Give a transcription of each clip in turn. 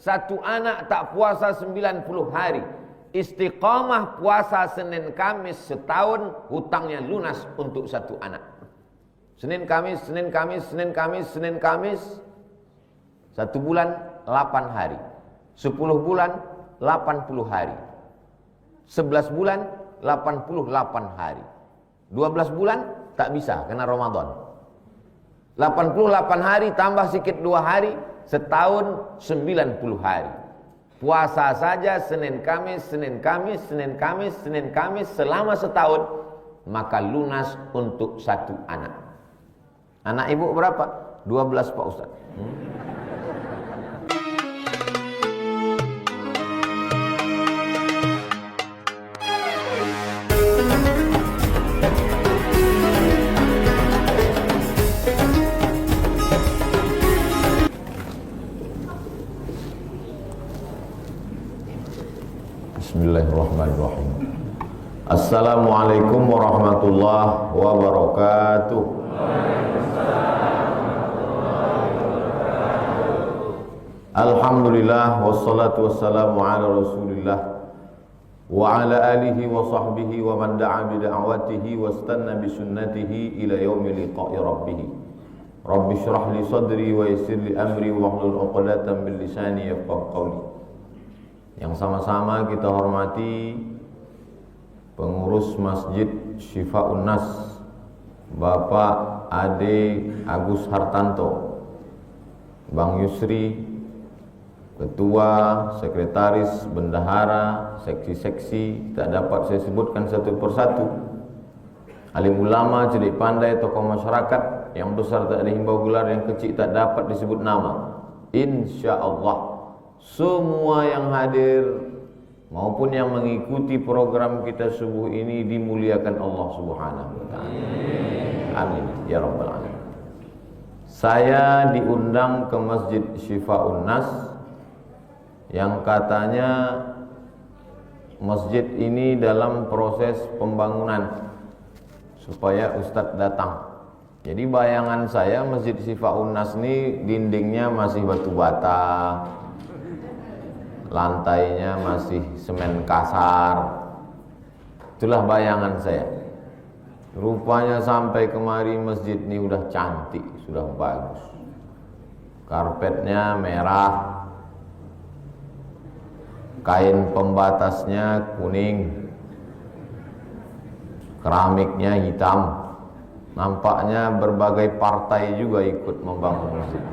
Satu anak tak puasa 90 hari. Istiqamah puasa Senin Kamis setahun, hutangnya lunas untuk satu anak. Senin Kamis, Senin Kamis, Senin Kamis, Senin Kamis. 1 bulan 8 hari. 10 bulan 80 hari. 11 bulan 88 hari. 12 bulan tak bisa karena Ramadan. 88 hari tambah sikit 2 hari, setahun 90 hari. Puasa saja Senin Kamis, Senin Kamis, Senin Kamis, Senin Kamis selama setahun, maka lunas untuk satu anak. Anak ibu berapa? 12 Pak Ustaz. Bismillahirrahmanirrahim. Assalamualaikum warahmatullahi wabarakatuh. Alhamdulillah wassalatu wassalamu ala Rasulillah wa ala alihi wa sahbihi wa man da'a bi da'watihi wastanna bi sunnatihi ila yaumi liqa'i rabbih. Rabbi shrah li sadri wa yassir li amri wa hlul 'uqdatam min lisani yafqahu qawli. Yang sama-sama kita hormati pengurus Masjid Syifa'un Nas, Bapak Ade Agus Hartanto, Bang Yusri, Ketua, Sekretaris, Bendahara, seksi-seksi, tak dapat saya sebutkan satu persatu. Alim ulama, cerdik pandai, tokoh masyarakat, yang besar tak dihimbau gelar, yang kecil tak dapat disebut nama. InsyaAllah semua yang hadir maupun yang mengikuti program kita subuh ini dimuliakan Allah Subhanahu wa taala. Amin ya rabbal alamin. Saya diundang ke Masjid Syifa'un Nas yang katanya masjid ini dalam proses pembangunan supaya Ustadz datang. Jadi bayangan saya Masjid Syifa'un Nas ini dindingnya masih batu bata, lantainya masih semen kasar. Itulah bayangan saya. Rupanya sampai kemari masjid ini udah cantik, sudah bagus. Karpetnya merah, kain pembatasnya kuning, keramiknya hitam. Nampaknya berbagai partai juga ikut membangun masjid.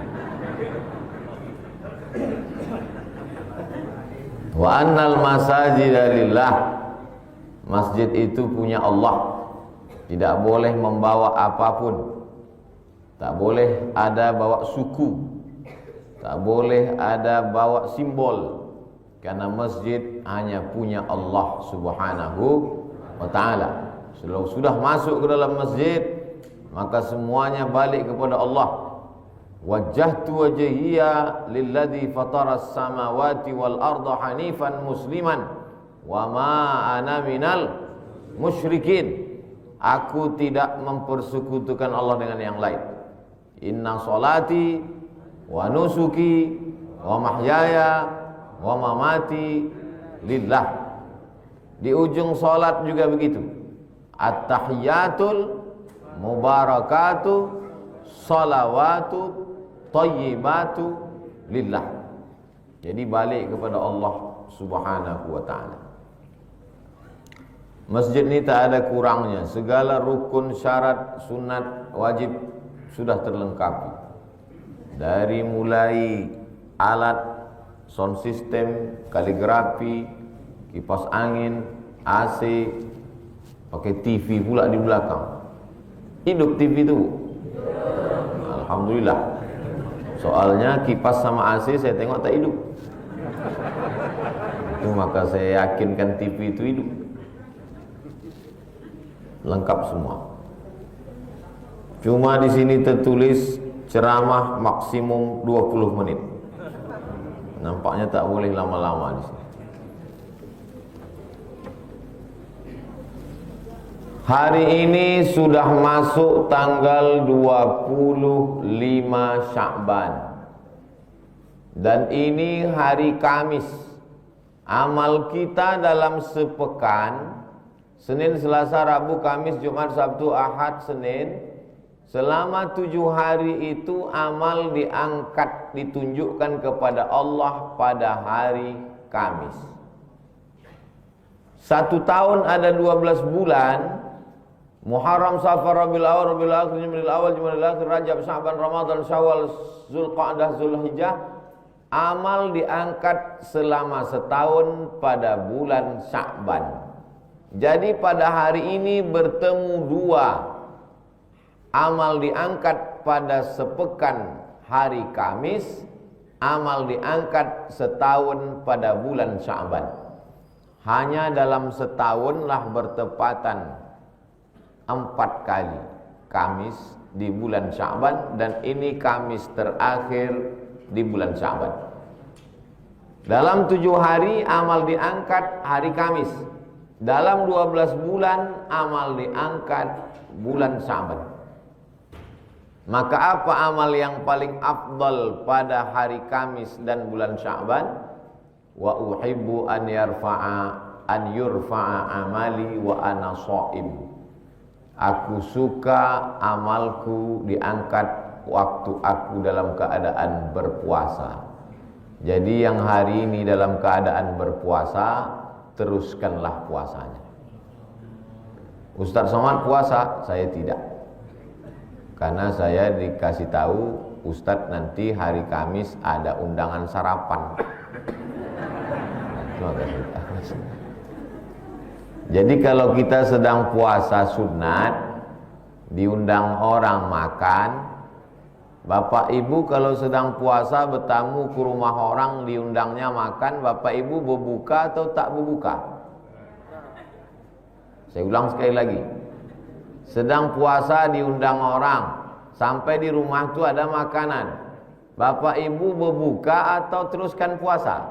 Wa annal masajida lillah. Masjid itu punya Allah. Tidak boleh membawa apapun. Tak boleh ada bawa suku. Tak boleh ada bawa simbol. Karena masjid hanya punya Allah Subhanahu wa ta'ala. Sudah masuk ke dalam masjid, maka semuanya balik kepada Allah. Wajjahtu wajhiya lilladzi fataras samawati wal arda hanifan musliman wa ma ana minal musyrikin. Aku tidak mempersekutukan Allah dengan yang lain. Inna salati wa nusuki wa mahyaya wa mamati lillah. Di ujung salat juga begitu. At-tahiyatul mubarakatu salawatu tayyibatu lillah. Jadi balik kepada Allah Subhanahu wa ta'ala. Masjid ini tak ada kurangnya. Segala rukun, syarat, sunat, wajib sudah terlengkapi. Dari mulai alat, sound system, kaligrafi, kipas angin, AC, pakai TV pula di belakang. Hidup TV itu. Alhamdulillah. Soalnya kipas sama AC saya tengok tak hidup. Itu maka saya yakinkan TV itu hidup. Lengkap semua. Cuma di sini tertulis ceramah maksimum 20 menit. Nampaknya tak boleh lama-lama di sini. Hari ini sudah masuk tanggal 25 Sya'ban. Dan ini hari Kamis. Amal kita dalam sepekan, Senin, Selasa, Rabu, Kamis, Jumat, Sabtu, Ahad, Senin, selama 7 hari itu amal diangkat, ditunjukkan kepada Allah pada hari Kamis. 1 tahun ada 12 bulan, Muharram, Safar, Rabiul Awal, Rabiul Akhir, Jumadil Awal, Jumadil Akhir, Rajab, Sya'ban, Ramadan, Syawal, Zulqa'dah, Zulhijjah. Amal diangkat selama setahun pada bulan Sya'ban. Jadi pada hari ini bertemu 2. Amal diangkat pada sepekan hari Kamis, amal diangkat setahun pada bulan Sya'ban. Hanya dalam setahunlah bertepatan 4 kali Kamis di bulan Sya'ban, dan ini Kamis terakhir di bulan Sya'ban. Dalam 7 hari amal diangkat hari Kamis. Dalam 12 bulan amal diangkat bulan Sya'ban. Maka apa amal yang paling afdal pada hari Kamis dan bulan Sya'ban? Wa uhibbu an yurfa'a amali wa ana sha'im. Aku suka amalku diangkat waktu aku dalam keadaan berpuasa. Jadi yang hari ini dalam keadaan berpuasa, teruskanlah puasanya. Ustaz Somad puasa, saya tidak. Karena saya dikasih tahu Ustaz nanti hari Kamis ada undangan sarapan. Jadi kalau kita sedang puasa sunat, diundang orang makan, Bapak Ibu kalau sedang puasa bertamu ke rumah orang, diundangnya makan, Bapak Ibu berbuka atau tak berbuka? Saya ulang sekali lagi. Sedang puasa diundang orang, sampai di rumah itu ada makanan, Bapak Ibu berbuka atau teruskan puasa?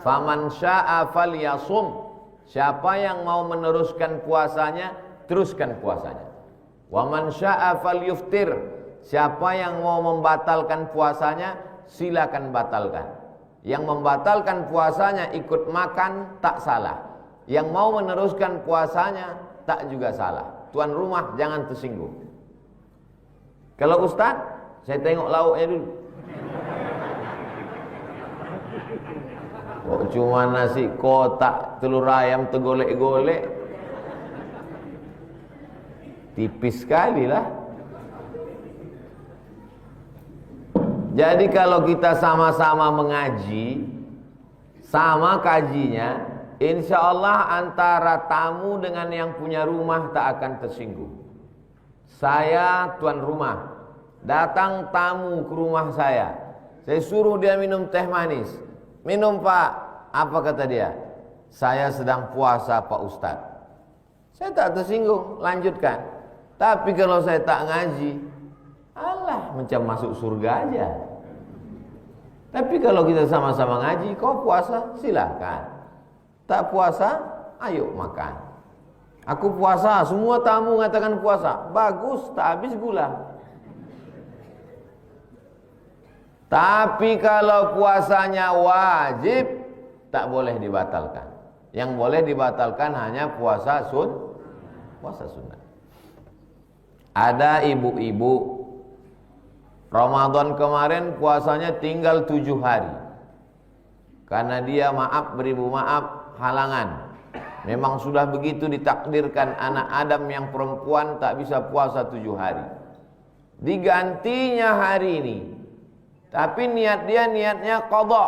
Faman syaa falyasum. Siapa yang mau meneruskan puasanya, teruskan puasanya. Waman syaa falyuftir. Siapa yang mau membatalkan puasanya, silakan batalkan. Yang membatalkan puasanya ikut makan, tak salah. Yang mau meneruskan puasanya, tak juga salah. Tuan rumah jangan tersinggung. Kalau Ustaz, saya tengok lauknya dulu. Kok cuma nasi kotak, telur ayam tergolek-golek, tipis sekali lah. Jadi kalau kita sama-sama mengaji, sama kajinya, insya Allah antara tamu dengan yang punya rumah tak akan tersinggung. Saya tuan rumah, datang tamu ke rumah saya suruh dia minum teh manis. Minum Pak, apa kata dia? Saya sedang puasa Pak Ustadz. Saya tak tersinggung, lanjutkan. Tapi kalau saya tak ngaji, alah macam masuk surga aja. Tapi kalau kita sama-sama ngaji, kau puasa, silakan. Tak puasa, ayo makan. Aku puasa, semua tamu mengatakan puasa. Bagus, tak habis gula. Tapi kalau puasanya wajib, tak boleh dibatalkan. Yang boleh dibatalkan hanya puasa sunnah. Ada ibu-ibu Ramadan kemarin puasanya tinggal 7 hari. Karena dia beribu maaf, halangan. Memang sudah begitu ditakdirkan anak Adam yang perempuan tak bisa puasa 7 hari. Digantinya hari ini. Tapi niatnya qadha.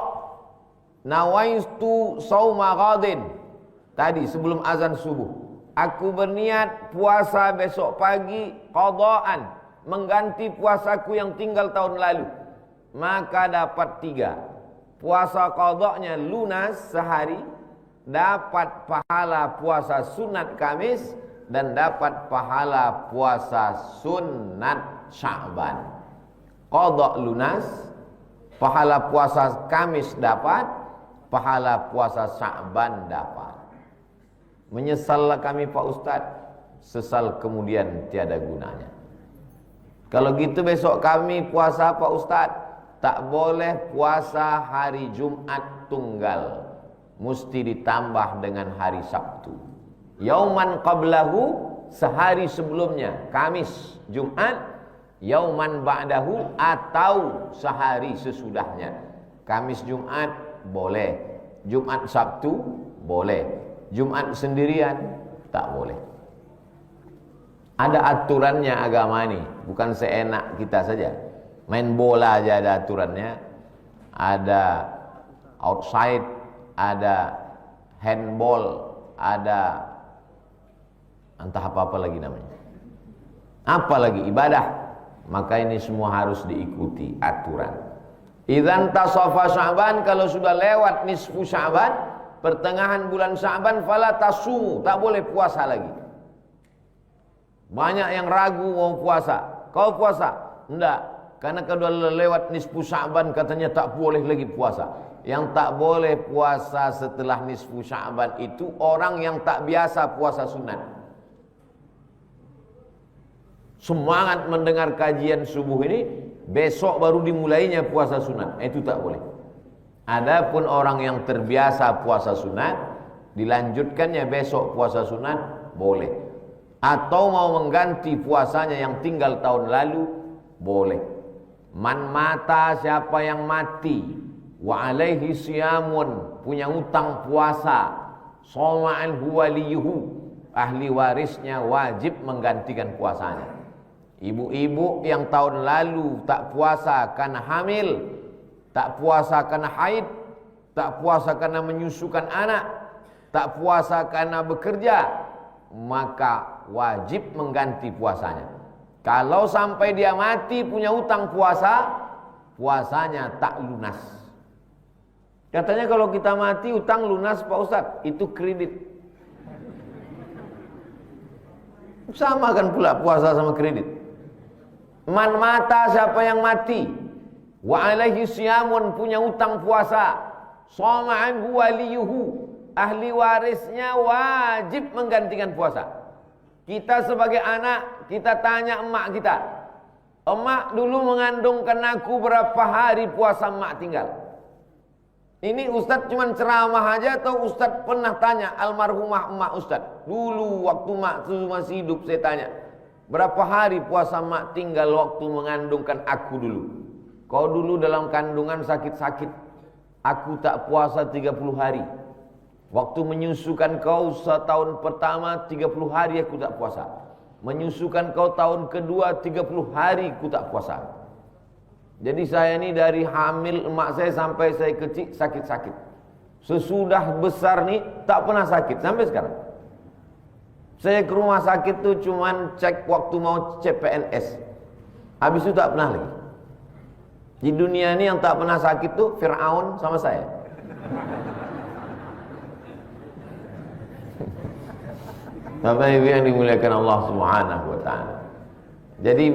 Nawaitu shauma ghadin. Tadi sebelum azan subuh, aku berniat puasa besok pagi qadhaan, mengganti puasaku yang tinggal tahun lalu. Maka dapat 3. Puasa qadhanya lunas sehari, dapat pahala puasa sunat Kamis, dan dapat pahala puasa sunat Sya'ban. Qadha lunas, pahala puasa Kamis dapat, pahala puasa Sya'ban dapat. Menyesallah kami Pak Ustadz, sesal kemudian tiada gunanya. Kalau gitu besok kami puasa Pak Ustadz, tak boleh puasa hari Jumat tunggal, mesti ditambah dengan hari Sabtu. Yauman qablahu, sehari sebelumnya, Kamis, Jumat. Yauman ba'dahu, atau sehari sesudahnya. Kamis Jumat boleh, Jumat Sabtu boleh, Jumat sendirian tak boleh. Ada aturannya agama ini, bukan seenak kita saja. Main bola aja ada aturannya. Ada outside, ada handball, ada entah apa-apa lagi namanya. Apalagi ibadah. Maka ini semua harus diikuti aturan. Idzan tasafa Sya'ban, kalau sudah lewat nisfu Sya'ban, pertengahan bulan Sya'ban, fala tasu, tak boleh puasa lagi. Banyak yang ragu mau puasa. Kau puasa? Enggak. Karena kalau lewat nisfu Sya'ban katanya tak boleh lagi puasa. Yang tak boleh puasa setelah nisfu Sya'ban itu orang yang tak biasa puasa sunat. Semangat mendengar kajian subuh ini, besok baru dimulainya puasa sunat, itu tak boleh. Adapun orang yang terbiasa puasa sunat, dilanjutkannya besok puasa sunat, boleh. Atau mau mengganti puasanya yang tinggal tahun lalu, boleh. Man mata, siapa yang mati, wa alaihi siyamun, punya utang puasa, soma'an huwaliyuhu, ahli warisnya wajib menggantikan puasanya. Ibu-ibu yang tahun lalu tak puasa karena hamil, tak puasa karena haid, tak puasa karena menyusukan anak, tak puasa karena bekerja, maka wajib mengganti puasanya. Kalau sampai dia mati punya utang puasa, puasanya tak lunas. Katanya kalau kita mati utang lunas Pak Ustadz, itu kredit. Sama kan pula puasa sama kredit. Man mata, siapa yang mati, wa alaihi siyamun, punya utang puasa, soma'an huwaliyuhu, ahli warisnya wajib menggantikan puasa. Kita sebagai anak, kita tanya emak kita, emak dulu mengandungkan aku berapa hari puasa emak tinggal? Ini Ustadz cuma ceramah aja atau Ustadz pernah tanya almarhumah emak Ustadz? Dulu waktu emak masih hidup saya tanya, berapa hari puasa mak tinggal waktu mengandungkan aku dulu? Kau dulu dalam kandungan sakit-sakit, aku tak puasa 30 hari. Waktu menyusukan kau setahun pertama 30 hari aku tak puasa. Menyusukan kau tahun kedua 30 hari aku tak puasa. Jadi saya ini dari hamil emak saya sampai saya kecil sakit-sakit. Sesudah besar nih tak pernah sakit sampai sekarang. Saya ke rumah sakit tuh cuman cek waktu mau CPNS. Habis itu tak pernah lagi. Di dunia ini yang tak pernah sakit tuh Fir'aun sama saya. Bapak Ibu yang dimuliakan Allah Subhanahu wa taala. Jadi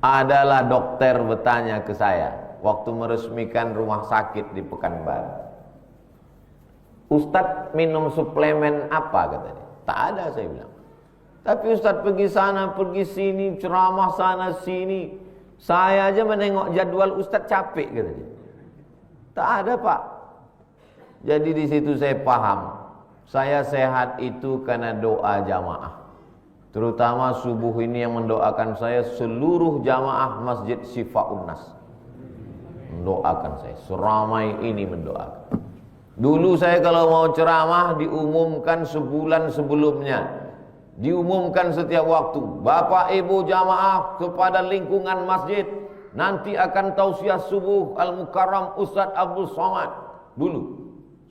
adalah dokter bertanya ke saya waktu meresmikan rumah sakit di Pekanbaru. Ustadz minum suplemen apa katanya? Tak ada, saya bilang. Tapi Ustadz pergi sana, pergi sini, ceramah sana sini. Saya aja menengok jadwal Ustadz capek katanya. Tak ada Pak. Jadi di situ saya paham. Saya sehat itu karena doa jamaah. Terutama subuh ini yang mendoakan saya seluruh jamaah Masjid Syifa'un Nas. Mendoakan saya, seramai ini mendoakan. Dulu saya kalau mau ceramah diumumkan sebulan sebelumnya, diumumkan setiap waktu, Bapak Ibu jamaah kepada lingkungan masjid, nanti akan tausiah subuh Al-Mukarram Ustadz Abdul Somad. Dulu.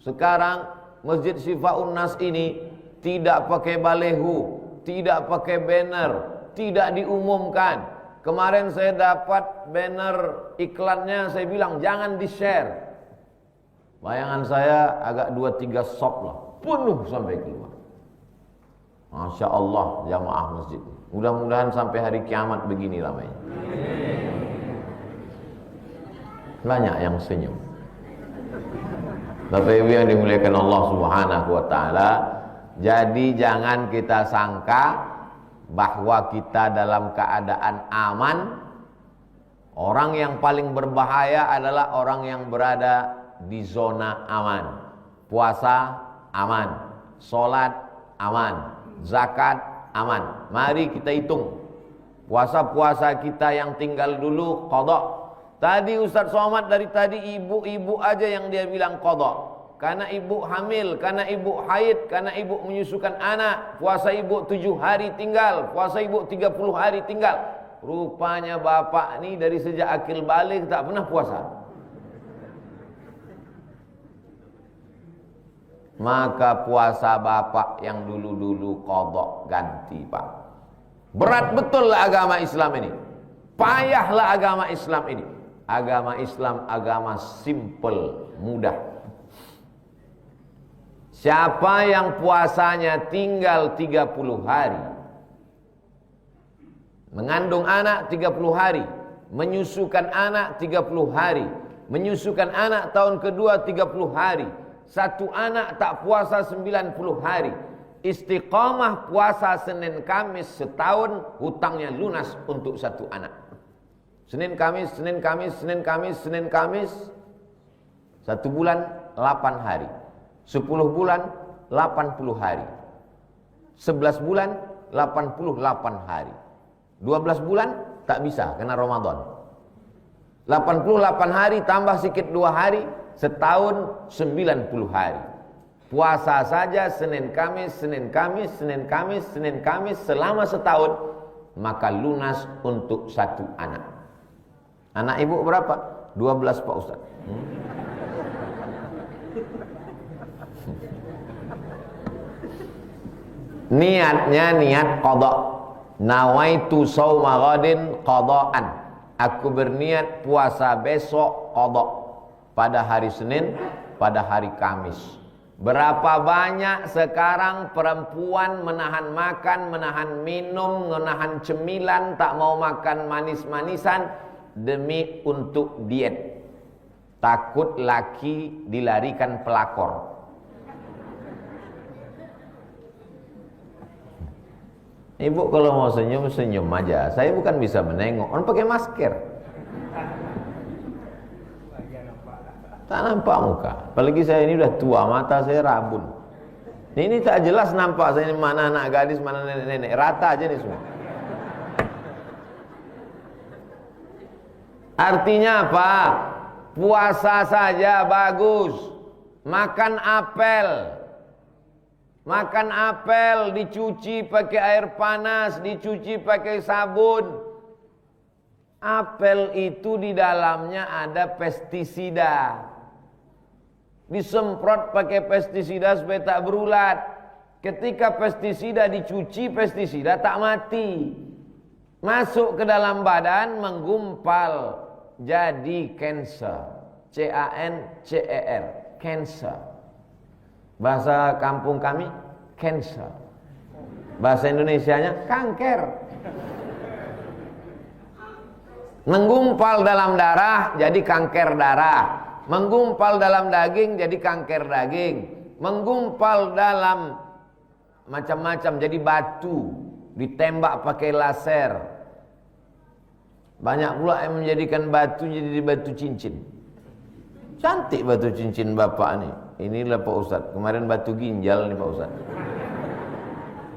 Sekarang Masjid Syifa'un Nas ini tidak pakai balehu, tidak pakai banner, tidak diumumkan. Kemarin saya dapat banner iklannya, saya bilang jangan di-share. Bayangan saya agak 2-3 sop lah, penuh sampai keluar. Masya Allah jamaah masjid. Mudah-mudahan sampai hari kiamat begini ramainya. Banyak yang senyum. Bapak Ibu yang dimuliakan Allah Subhanahu wa taala, jadi jangan kita sangka bahwa kita dalam keadaan aman. Orang yang paling berbahaya adalah orang yang berada di zona aman. Puasa aman, sholat aman, zakat aman. Mari kita hitung puasa-puasa kita yang tinggal dulu qadha. Tadi Ustaz Somad dari tadi ibu-ibu aja yang dia bilang qadha. Karena ibu hamil, karena ibu haid, karena ibu menyusukan anak. Puasa ibu 7 hari tinggal, puasa ibu 30 hari tinggal. Rupanya bapak ni dari sejak akil balik tak pernah puasa. Maka puasa bapak yang dulu-dulu qadha ganti, Pak. Berat betul lah agama Islam ini. Payahlah agama Islam ini. Agama Islam agama simple, mudah. Siapa yang puasanya tinggal 30 hari, mengandung anak 30 hari, menyusukan anak 30 hari, menyusukan anak tahun kedua 30 hari, satu anak tak puasa 90 hari, istiqamah puasa Senin Kamis setahun, hutangnya lunas untuk satu anak. Senin Kamis, Senin Kamis, Senin Kamis, Senin Kamis, 1 bulan 8 hari, 10 bulan 80 hari, 11 bulan 88 hari, 12 bulan tak bisa kena Ramadan. 88 hari tambah sikit 2 hari, setahun 90 hari. Puasa saja Senin Kamis, Senin Kamis, Senin Kamis, Senin Kamis selama setahun, maka lunas untuk satu anak. Anak ibu berapa? 12 Pak Ustaz. Niatnya niat qadha. Nawaitu shauma ghadin qadhaan. Aku berniat puasa besok qadha. Pada hari Senin, pada hari Kamis. Berapa banyak sekarang perempuan menahan makan, menahan minum, menahan cemilan, tak mau makan manis-manisan demi untuk diet. Takut laki dilarikan pelakor. Ibu kalau mau senyum, senyum aja. Saya bukan bisa menengok, orang pakai masker. Tak nampak muka. Apalagi saya ini udah tua, mata saya rabun. Ini tak jelas nampak saya ini mana anak gadis, mana nenek-nenek. Rata aja nih semua. Artinya apa? Puasa saja bagus. Makan apel. Makan apel dicuci pakai air panas, dicuci pakai sabun. Apel itu di dalamnya ada pestisida. Disemprot pakai pestisida supaya tak berulat. Ketika pestisida dicuci, pestisida tak mati. Masuk ke dalam badan, menggumpal, jadi cancer. C-A-N-C-E-R, cancer. Bahasa kampung kami, cancer. Bahasa Indonesianya, kanker. Menggumpal dalam darah, jadi kanker darah. Menggumpal dalam daging, jadi kanker daging. Menggumpal dalam macam-macam, jadi batu. Ditembak pakai laser. Banyak pula yang menjadikan batu jadi batu cincin. Cantik batu cincin bapak nih. Inilah Pak Ustaz. Kemarin batu ginjal nih Pak Ustaz.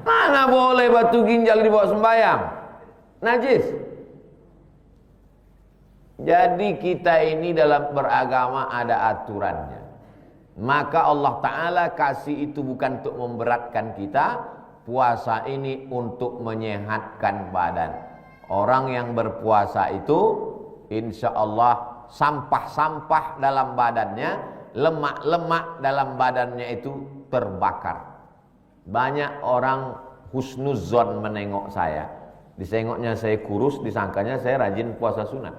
Mana boleh batu ginjal dibawa sembahyang? Najis. Jadi kita ini dalam beragama ada aturannya. Maka Allah Ta'ala kasih itu bukan untuk memberatkan kita. Puasa ini untuk menyehatkan badan. Orang yang berpuasa itu insya Allah sampah-sampah dalam badannya, lemak-lemak dalam badannya itu terbakar. Banyak orang husnuzon menengok saya. Disengoknya saya kurus, disangkanya saya rajin puasa sunat.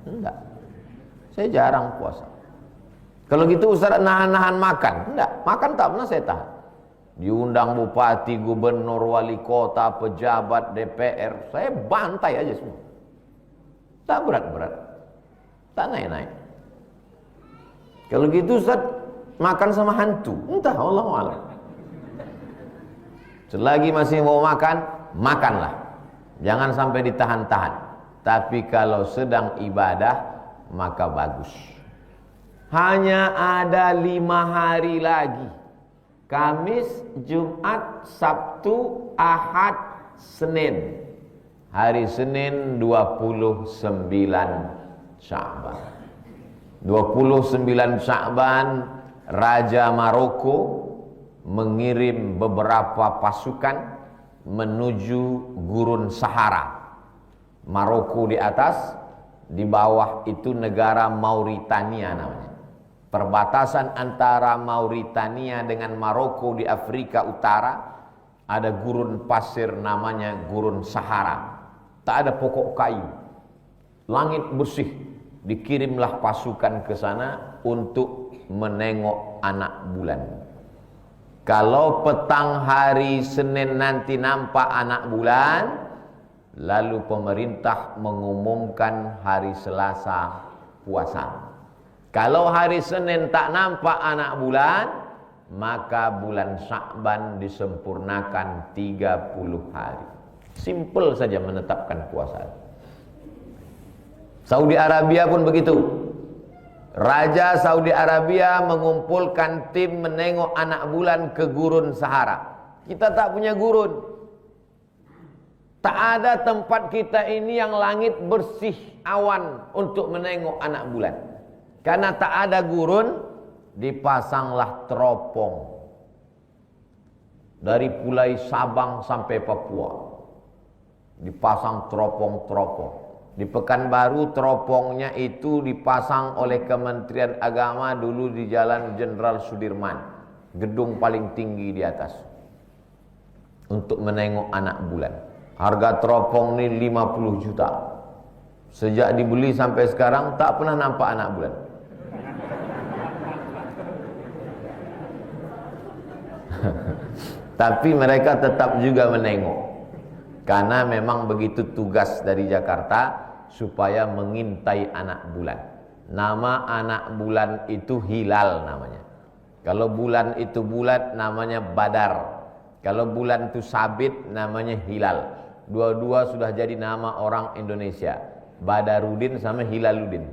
Enggak. Saya jarang puasa. Kalau gitu Ustaz nahan-nahan makan. Enggak, makan tak pernah saya tahan. Diundang bupati, gubernur, wali kota, pejabat, DPR, saya bantai aja semua. Tak berat-berat, tak naik-naik. Kalau gitu Ustaz makan sama hantu, entah, Allahu a'lam. Selagi masih mau makan, makanlah. Jangan sampai ditahan-tahan. Tapi kalau sedang ibadah maka bagus. Hanya ada 5 hari lagi. Kamis, Jumat, Sabtu, Ahad, Senin. Hari Senin 29 Sya'ban. 29 Sya'ban, Raja Maroko mengirim beberapa pasukan menuju gurun Sahara. Maroko di atas, di bawah itu negara Mauritania namanya. Perbatasan antara Mauritania dengan Maroko di Afrika Utara ada gurun pasir namanya gurun Sahara. Tak ada pokok kayu. Langit bersih. Dikirimlah pasukan ke sana untuk menengok anak bulan. Kalau petang hari Senin nanti nampak anak bulan, lalu pemerintah mengumumkan hari Selasa puasa. Kalau hari Senin tak nampak anak bulan, maka bulan Sya'ban disempurnakan 30 hari. Simple saja menetapkan puasa. Saudi Arabia pun begitu. Raja Saudi Arabia mengumpulkan tim menengok anak bulan ke gurun Sahara. Kita tak punya gurun. Tak ada tempat kita ini yang langit bersih awan untuk menengok anak bulan. Karena tak ada gurun, dipasanglah teropong dari Pulau Sabang sampai Papua. Dipasang teropong-teropong. Di Pekanbaru teropongnya itu dipasang oleh Kementerian Agama dulu di Jalan Jenderal Sudirman, gedung paling tinggi di atas, untuk menengok anak bulan. Harga teropong ini 50 juta. Sejak dibeli sampai sekarang tak pernah nampak anak bulan. Tapi mereka tetap juga menengok. Karena memang begitu tugas dari Jakarta supaya mengintai anak bulan. Nama anak bulan itu hilal namanya. Kalau bulan itu bulat namanya badar. Kalau bulan itu sabit namanya hilal. Dua-dua sudah jadi nama orang Indonesia. Badarudin sama Hilaludin.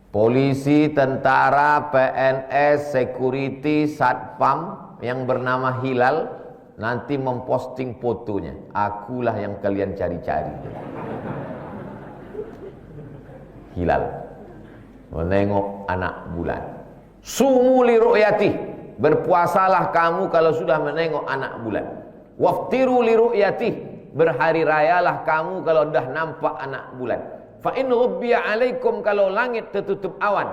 Polisi, tentara, PNS, security, satpam yang bernama Hilal nanti memposting fotonya. Akulah yang kalian cari-cari. Hilal menengok anak bulan. Sumu li ru'yatih, berpuasalah kamu kalau sudah menengok anak bulan. Waftiru li ru'yatih, berhari rayalah kamu kalau sudah nampak anak bulan. Fa in ghubbiya alaikum, kalau langit tertutup awan,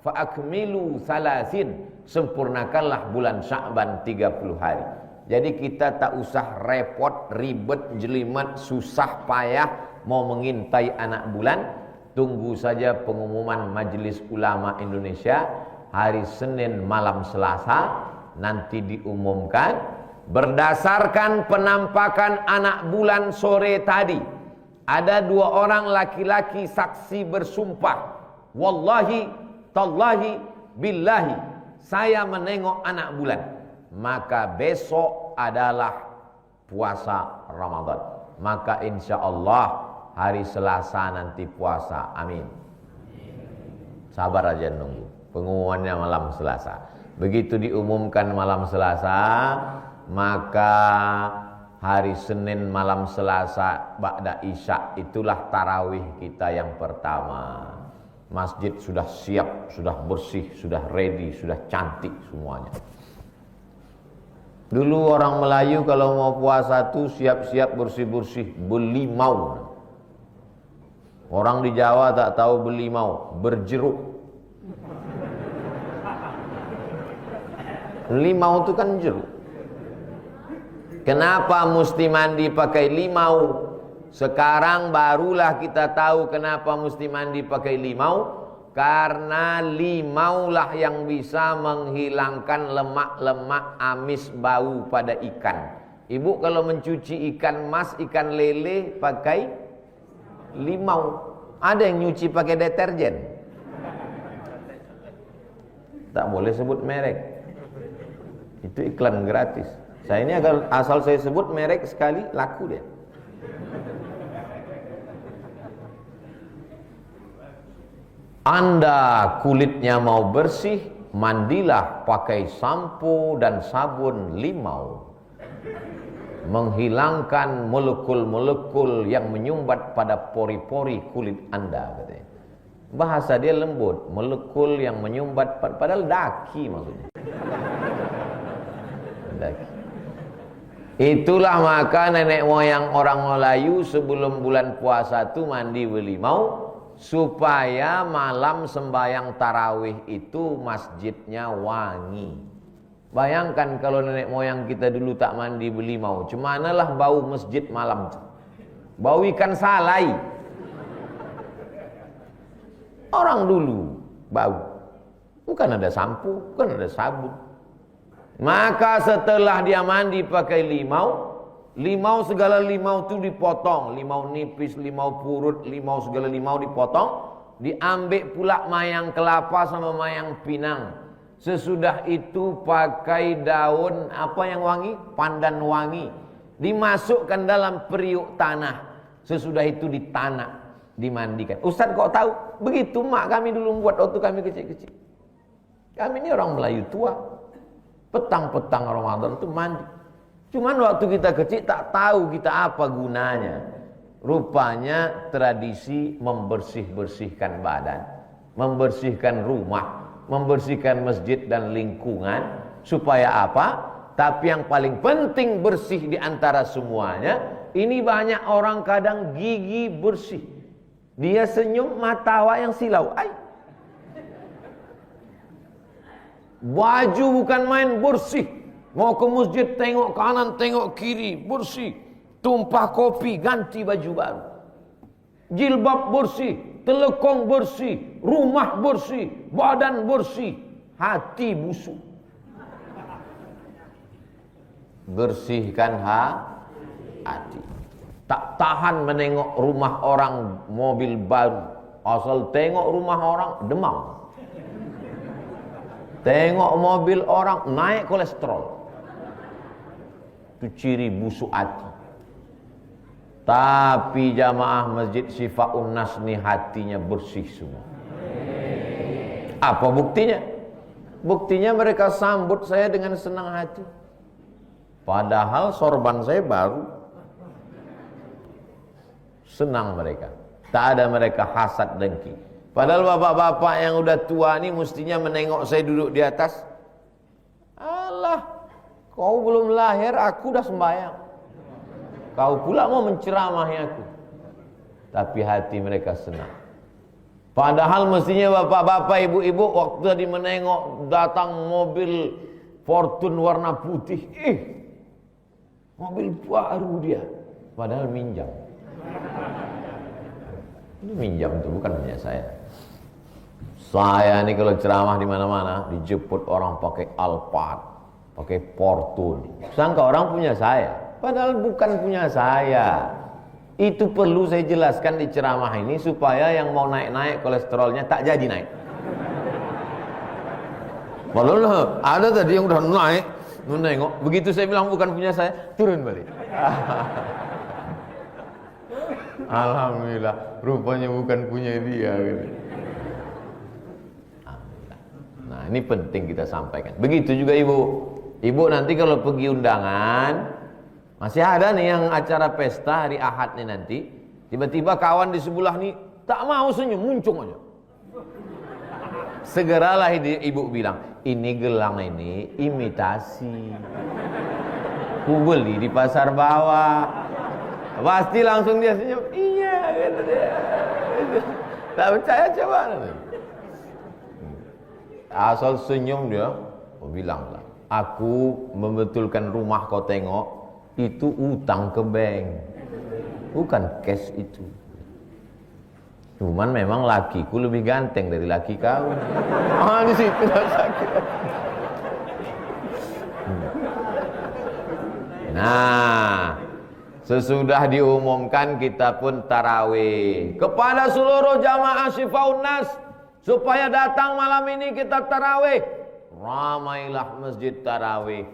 fa akmilu salasin, sempurnakanlah bulan Sya'ban 30 hari. Jadi kita tak usah repot, ribet, jelimet, susah payah mau mengintai anak bulan. Tunggu saja pengumuman Majelis Ulama Indonesia hari Senin malam Selasa, nanti diumumkan berdasarkan penampakan anak bulan sore tadi. Ada 2 orang laki-laki saksi bersumpah, wallahi, tallahi, billahi, saya menengok anak bulan. Maka besok adalah puasa Ramadan. Maka insya Allah hari Selasa nanti puasa. Amin. Sabar aja nunggu. Pengumumannya malam Selasa. Begitu diumumkan malam Selasa, maka hari Senin malam Selasa ba'da Isya itulah tarawih kita yang pertama. Masjid sudah siap, sudah bersih, sudah ready, sudah cantik semuanya. Dulu orang Melayu kalau mau puasa tuh siap-siap bersih-bersih, belimau. Orang di Jawa tak tahu belimau, berjeruk. Limau itu kan jeruk. Kenapa mesti mandi pakai limau? Sekarang barulah kita tahu kenapa mesti mandi pakai limau. Karena limaulah yang bisa menghilangkan lemak-lemak amis bau pada ikan. Ibu kalau mencuci ikan mas, ikan lele pakai limau. Ada yang nyuci pakai deterjen. Tak boleh sebut merek. Itu iklan gratis. Saya ini agar asal saya sebut merek sekali laku dia. Anda kulitnya mau bersih, mandilah pakai sampo dan sabun limau, menghilangkan molekul-molekul yang menyumbat pada pori-pori kulit Anda, katanya. Bahasa dia lembut, molekul yang menyumbat padahal daki maksudnya. Daki. Itulah maka nenek moyang orang Melayu sebelum bulan puasa itu mandi belimau, supaya malam sembahyang tarawih itu masjidnya wangi. Bayangkan kalau nenek moyang kita dulu tak mandi belimau, cemanalah bau masjid malam. Bau ikan salai. Orang dulu bau. Bukan ada sampo, bukan ada sabun. Maka setelah dia mandi pakai limau, limau segala limau itu dipotong, limau nipis, limau purut, limau segala limau dipotong, diambil pula mayang kelapa sama mayang pinang. Sesudah itu pakai daun apa yang wangi? Pandan wangi. Dimasukkan dalam periuk tanah. Sesudah itu ditanak, dimandikan. Ustaz kok tahu? Begitu mak kami dulu buat waktu kami kecil-kecil. Kami ini orang Melayu tua. Petang-petang Ramadan itu mandi. Cuman waktu kita kecil tak tahu kita apa gunanya. Rupanya tradisi membersih-bersihkan badan, membersihkan rumah, membersihkan masjid dan lingkungan. Supaya apa? Tapi yang paling penting bersih di antara semuanya. Ini banyak orang kadang gigi bersih. Dia senyum matawa yang silau. Ay. Baju bukan main bersih. Mau ke masjid tengok kanan tengok kiri bersih. Tumpah kopi ganti baju baru. Jilbab bersih, telekong bersih, rumah bersih, badan bersih, hati busuk. Bersihkan hati. Tak tahan menengok rumah orang mobil baru. Asal tengok rumah orang demam. Tengok mobil orang naik kolesterol. Itu ciri busuk hati. Tapi jamaah masjid Syifaun Nas ni hatinya bersih semua. Apa buktinya? Buktinya mereka sambut saya dengan senang hati. Padahal sorban saya baru. Senang mereka. Tak ada mereka hasad dengki. Padahal bapak-bapak yang udah tua ni mestinya menengok saya duduk di atas. Alah, kau belum lahir, aku dah sembahyang. Kau pula mau menceramahi aku. Tapi hati mereka senang. Padahal mestinya bapak-bapak, ibu-ibu waktu tadi menengok datang mobil Fortune warna putih. Mobil baru dia. Padahal minjam. Ini minjam itu bukan punya saya. Saya ini kalau ceramah di mana-mana dijemput orang pakai Alphard, pakai Fortune. Sangka orang punya saya, padahal bukan punya saya. Itu perlu saya jelaskan di ceramah ini supaya yang mau naik-naik kolesterolnya tak jadi naik. Padahal ada tadi yang udah naik, menengok. Begitu saya bilang bukan punya saya, turun balik. Alhamdulillah, rupanya bukan punya dia. Nah, ini penting kita sampaikan. Begitu juga ibu. Ibu nanti kalau pergi undangan, masih ada nih yang acara pesta hari Ahad nih nanti. Tiba-tiba kawan di sebelah nih tak mau senyum, muncung aja. Segeralah ibu bilang, ini gelang ini imitasi. Ku beli di pasar bawah. Pasti langsung dia senyum. Iya, kata dia. Tak percaya coba. Asal senyum dia, bilanglah, aku membetulkan rumah kau tengok, itu utang ke bank, bukan cash itu. Cuman memang lakiku lebih ganteng dari laki kau. Di situ sakit. Nah, sesudah diumumkan kita pun tarawih. Kepada seluruh jamaah Syifaun Nas, supaya datang malam ini kita tarawih. Ramailah masjid tarawih.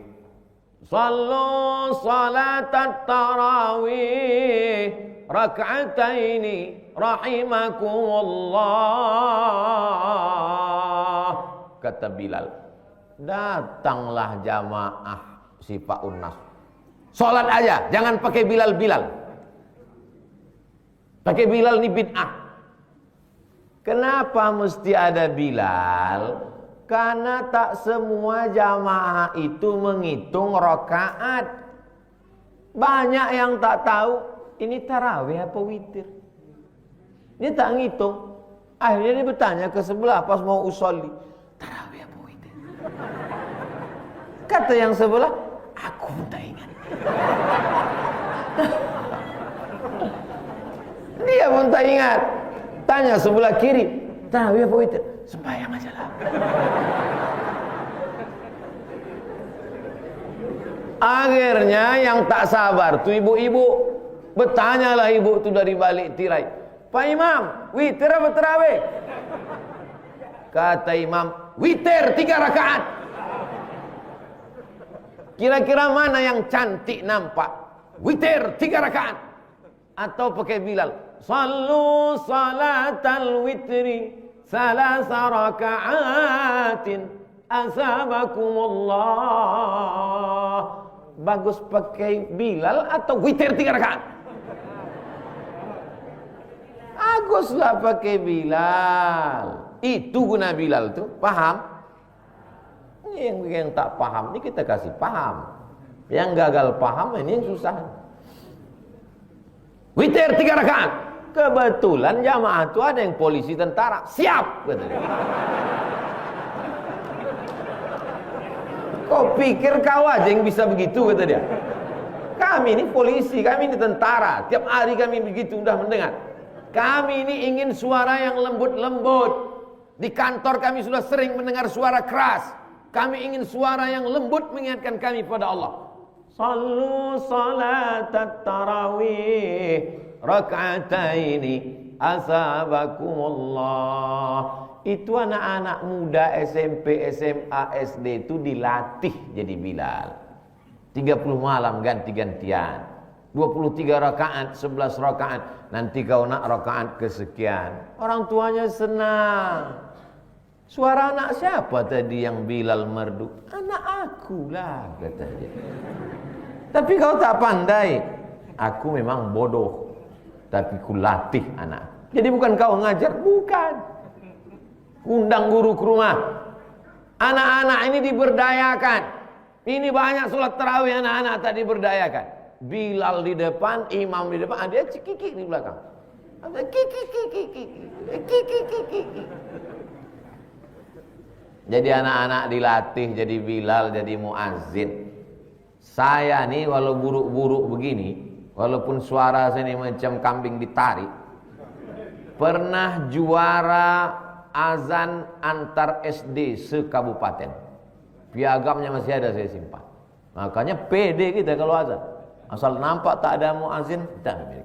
Sallu salatat tarawih rak'ataini rahimakumullah. Kata Bilal, datanglah jamaah Sifaun Nas. Salat aja, jangan pakai Bilal-Bilal. Pakai Bilal ini bid'ah. Kenapa mesti ada Bilal? Karena tak semua jamaah itu menghitung rakaat. Banyak yang tak tahu ini tarawih apa witir. Dia tak ngitung. Akhirnya dia bertanya ke sebelah pas mau usolli, tarawih apa witir? Kata yang sebelah, aku pun tak ingat. Dia pun tak ingat. Tanya sebelah kiri, tarawih apa witir? Sembahyang aja lah. Akhirnya yang tak sabar tuh ibu-ibu, bertanyalah ibu tuh dari balik tirai, Pak Imam, witir apa tarawih? Kata imam, witir 3 rakaat. Kira-kira mana yang cantik nampak? Witir 3 rakaat atau pakai Bilal? Sallu salatal witri salasa raka'atin asabakumullah. Bagus pakai Bilal atau witir 3 rakaat? Baguslah pakai Bilal. Itu guna Bilal tuh, paham? Yang tak paham ini kita kasih paham. Yang gagal paham ini yang susah. Witir 3 rakaat. Kebetulan jamaah itu ada yang polisi tentara. Siap, katanya. Kau pikir kau aja yang bisa begitu, kata dia. Kami ini polisi, kami ini tentara. Tiap hari kami begitu udah mendengar. Kami ini ingin suara yang lembut-lembut. Di kantor kami sudah sering mendengar suara keras. Kami ingin suara yang lembut mengingatkan kami pada Allah. Sallu salatat tarawih rak'ataini asabakumullah. Itu anak-anak muda SMP, SMA, SD itu dilatih jadi Bilal. 30 malam ganti-gantian. 23 rakaat, 11 rakaat. Nanti kau nak rakaat kesekian. Orang tuanya senang. Suara anak siapa tadi yang Bilal merdu? Anak aku lah, katanya. Tapi kau tak pandai. Aku memang bodoh, tapi ku latih anak. Jadi bukan kau ngajar, bukan. Undang guru ke rumah. Anak-anak ini diberdayakan. Ini banyak sholat tarawih anak-anak tak diberdayakan. Bilal di depan, imam di depan, dia cikiki di belakang. Kiki. Jadi anak-anak dilatih jadi Bilal, jadi muazzin. Saya nih walau buruk-buruk begini, walaupun suara saya ini macam kambing ditarik, pernah juara azan antar SD sekabupaten. Piagamnya masih ada, saya simpan. Makanya pede kita kalau azan. Asal nampak tak ada muazzin, kita ambil.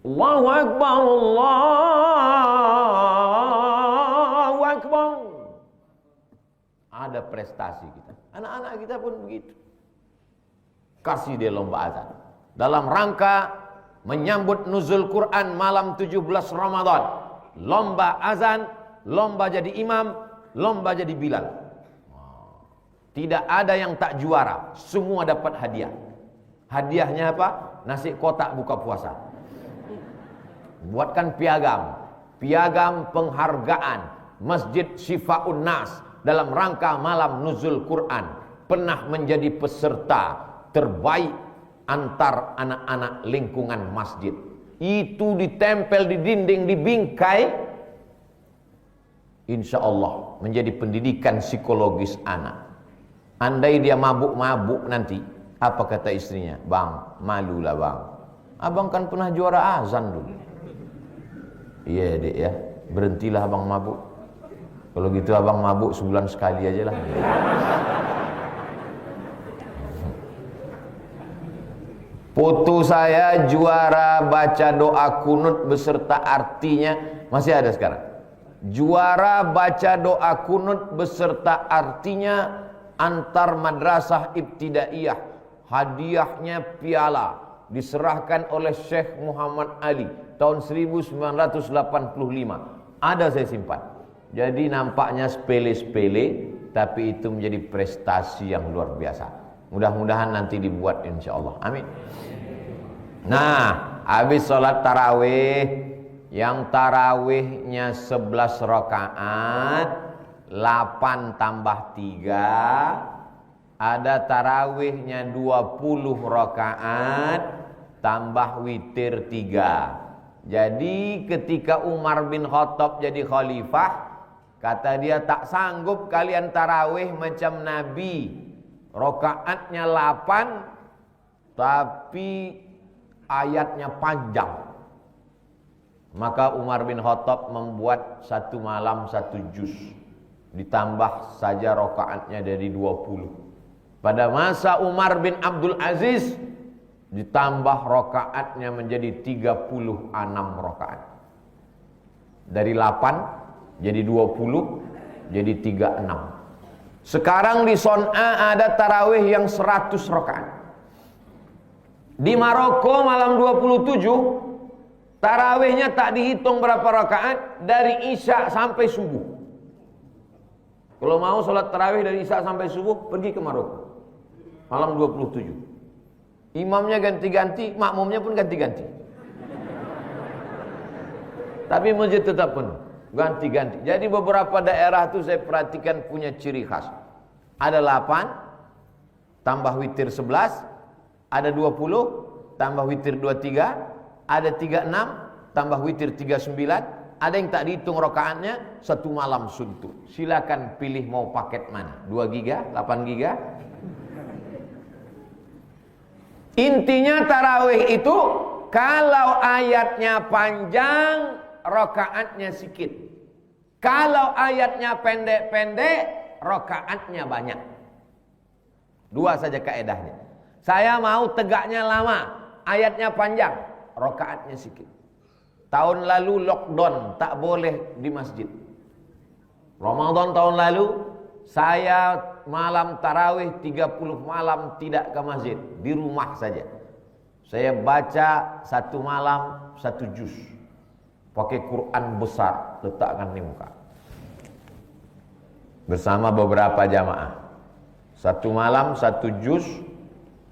Allahu Akbar, Allahu Akbar. Ada prestasi kita. Anak-anak kita pun begitu. Kasih dia lomba azan. Dalam rangka menyambut nuzul Quran malam 17 Ramadan. Lomba azan, lomba jadi imam, lomba jadi Bilal. Tidak ada yang tak juara. Semua dapat hadiah. Hadiahnya apa? Nasi kotak buka puasa. Buatkan piagam. Piagam penghargaan Masjid Sifaun Nas dalam rangka malam nuzul Quran. Pernah menjadi peserta terbaik antar anak-anak lingkungan masjid. Itu ditempel di dinding, di bingkai. Insya Allah menjadi pendidikan psikologis anak. Andai dia mabuk-mabuk nanti, apa kata istrinya? Bang, malulah bang. Abang kan pernah juara azan dulu. Iya dek ya, berhentilah abang mabuk. Kalau gitu abang mabuk sebulan sekali aja lah. Foto saya juara baca doa kunut beserta artinya masih ada sekarang. Juara baca doa kunut beserta artinya antar madrasah ibtidaiyah hadiahnya piala diserahkan oleh Syekh Muhammad Ali tahun 1985. Ada saya simpan. Jadi nampaknya sepele-sepele, tapi itu menjadi prestasi yang luar biasa. Mudah-mudahan nanti dibuat insyaallah. Amin. Nah, habis sholat tarawih, yang tarawihnya 11 rakaat, 8 tambah 3, ada tarawihnya 20 rakaat tambah witir 3. Jadi ketika Umar bin Khattab jadi khalifah, kata dia, tak sanggup kalian tarawih macam Nabi, rakaatnya 8 tapi ayatnya panjang. Maka Umar bin Khattab membuat satu malam 1 juz, ditambah saja rakaatnya dari 20. Pada masa Umar bin Abdul Aziz ditambah rakaatnya menjadi 36 rakaat. Dari 8 jadi 20 jadi 36. Sekarang di Son'a ada tarawih yang 100 rakaat. Di Maroko malam 27 tarawihnya tak dihitung berapa rakaat, dari Isya sampai subuh. Kalau mau sholat tarawih dari Isya sampai subuh, pergi ke Maroko malam 27. Imamnya ganti-ganti, makmumnya pun ganti-ganti. Tapi masjid tetap penuh, ganti-ganti. Jadi beberapa daerah itu saya perhatikan punya ciri khas. Ada 8 tambah witir 11, ada 20 tambah witir 23, ada 36 tambah witir 39, ada yang tak dihitung rakaatnya, satu malam suntuk. Silakan pilih mau paket mana, 2 giga, 8 giga. Intinya tarawih itu kalau ayatnya panjang, rakaatnya sedikit. Kalau ayatnya pendek-pendek, rakaatnya banyak. 2 saja kaedahnya. Saya mau tegaknya lama, ayatnya panjang, rakaatnya sedikit. Tahun lalu lockdown, tak boleh di masjid. Ramadan tahun lalu saya malam tarawih 30 malam tidak ke masjid, di rumah saja. Saya baca 1 malam 1 juz, pakai Quran besar, letakkan di muka bersama beberapa jamaah. 1 malam 1 juz,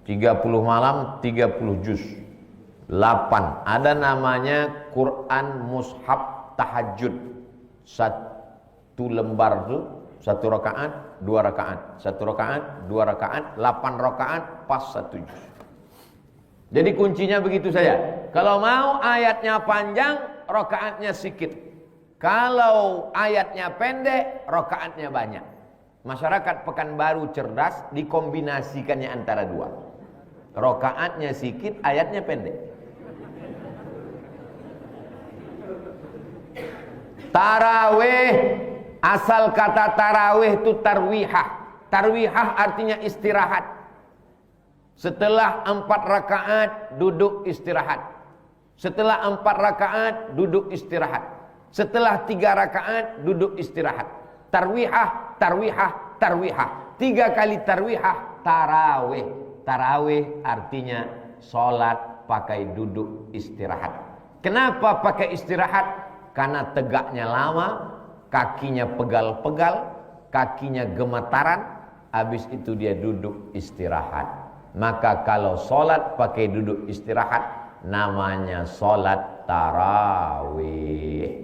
30 malam 30 juz, 8. Ada namanya Quran mushaf tahajud. 1 lembar itu 1 rakaat, 2 rakaat, 1 rakaat, 2 rakaat, 8 rakaat pas 1 juz. Jadi kuncinya begitu saja. Kalau mau ayatnya panjang, rakaatnya sedikit. Kalau ayatnya pendek, rakaatnya banyak. Masyarakat Pekanbaru cerdas, dikombinasikannya antara 2. Rakaatnya sedikit, ayatnya pendek. Tarawih, asal kata tarawih itu tarwihah. Tarwihah artinya istirahat. Setelah 4 rakaat duduk istirahat. Setelah 4 rakaat duduk istirahat. Setelah 3 rakaat duduk istirahat. Tarwihah, tarwihah, tarwihah. 3 kali tarwihah, tarawih. Tarawih artinya sholat pakai duduk istirahat. Kenapa pakai istirahat? Karena tegaknya lama, kakinya pegal-pegal, kakinya gemetaran, habis itu dia duduk istirahat. Maka kalau sholat pakai duduk istirahat, namanya sholat tarawih.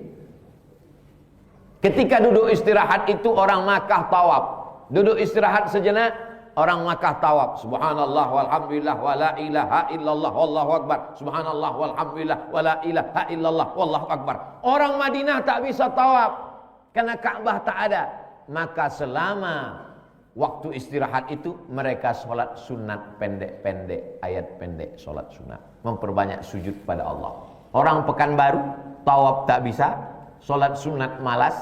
Ketika duduk istirahat itu orang Makkah tawaf. Duduk istirahat sejenak, orang Makkah tawaf. Subhanallah walhamdulillah wala ilaha illallah wallahu akbar. Subhanallah walhamdulillah wala ilaha illallah wallahu akbar. Orang Madinah tak bisa tawaf karena Ka'bah tak ada. Maka selama waktu istirahat itu mereka sholat sunat pendek-pendek, ayat pendek, sholat sunat, memperbanyak sujud pada Allah. Orang Pekanbaru tawaf tak bisa, sholat sunat malas,